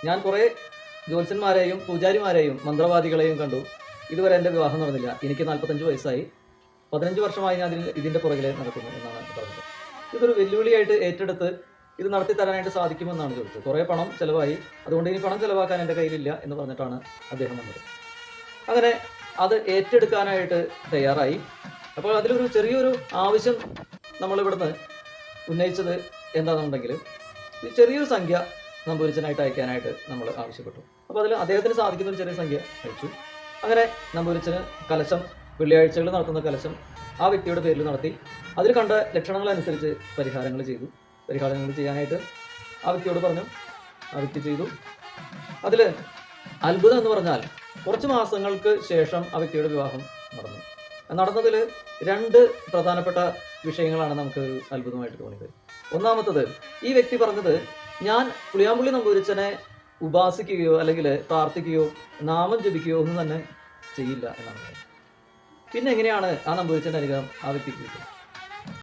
ഞാൻ കുറേ ജ്യോത്സ്യന്മാരെയും പൂജാരിമാരെയും മന്ത്രവാദികളെയും കണ്ടു. ഇതുവരെ എൻ്റെ വിവാഹം നടന്നില്ല. എനിക്ക് 45 വയസ്സായി. 15 വർഷമായി ഞാൻ ഇതിൻ്റെ പുറകിലെ നടക്കുന്നു എന്നാണ് പറഞ്ഞത്. ഇതൊരു വെല്ലുവിളിയായിട്ട് ഏറ്റെടുത്ത് ഇത് നടത്തി തരാനായിട്ട് സാധിക്കുമെന്നാണ് ചോദിച്ചത്. കുറേ പണം ചിലവായി, അതുകൊണ്ട് ഇനി പണം ചിലവാക്കാൻ എൻ്റെ കയ്യിലില്ല എന്ന് പറഞ്ഞിട്ടാണ് അദ്ദേഹം വന്നത്. അങ്ങനെ അത് ഏറ്റെടുക്കാനായിട്ട് തയ്യാറായി. അപ്പോൾ അതിലൊരു ചെറിയൊരു ആവശ്യം നമ്മളിവിടുന്ന് ഉന്നയിച്ചത് എന്താണെന്നുണ്ടെങ്കിൽ ഈ ചെറിയൊരു സംഖ്യ നമ്പൂരിച്ചനായിട്ട് അയക്കാനായിട്ട് നമ്മൾ ആവശ്യപ്പെട്ടു. അപ്പോൾ അതിൽ അദ്ദേഹത്തിന് സാധിക്കുന്ന ഒരു ചെറിയ സംഖ്യ അയച്ചു. അങ്ങനെ നമ്പൂരിച്ചന് കലശം, വെള്ളിയാഴ്ചകൾ നടത്തുന്ന കലശം ആ വ്യക്തിയുടെ പേരിൽ നടത്തി. അതിൽ കണ്ട ലക്ഷണങ്ങളനുസരിച്ച് പരിഹാരങ്ങൾ ചെയ്തു. പരിഹാരങ്ങൾ ചെയ്യാനായിട്ട് ആ വ്യക്തിയോട് പറഞ്ഞു. ആ വ്യക്തി ചെയ്തു. അതിൽ അത്ഭുതം എന്ന് പറഞ്ഞാൽ കുറച്ച് മാസങ്ങൾക്ക് ശേഷം ആ വ്യക്തിയുടെ വിവാഹം നടന്നു. നടന്നതിൽ 2 പ്രധാനപ്പെട്ട വിഷയങ്ങളാണ് നമുക്ക് അത്ഭുതമായിട്ട് തോന്നിയത്. ഒന്നാമത്തത്, ഈ വ്യക്തി പറഞ്ഞത് ഞാൻ പുളിയാമ്പുള്ളി നമ്പൂരിച്ചനെ ഉപാസിക്കുകയോ അല്ലെങ്കിൽ പ്രാർത്ഥിക്കുകയോ നാമം ജപിക്കുകയോ ഒന്നും തന്നെ ചെയ്യില്ല എന്നാണ്. പിന്നെ എങ്ങനെയാണ് ആ നമ്പൂരിച്ചൻ്റെ അനുഗ്രഹം ആ വ്യക്തിക്ക് കിട്ടുന്നത്?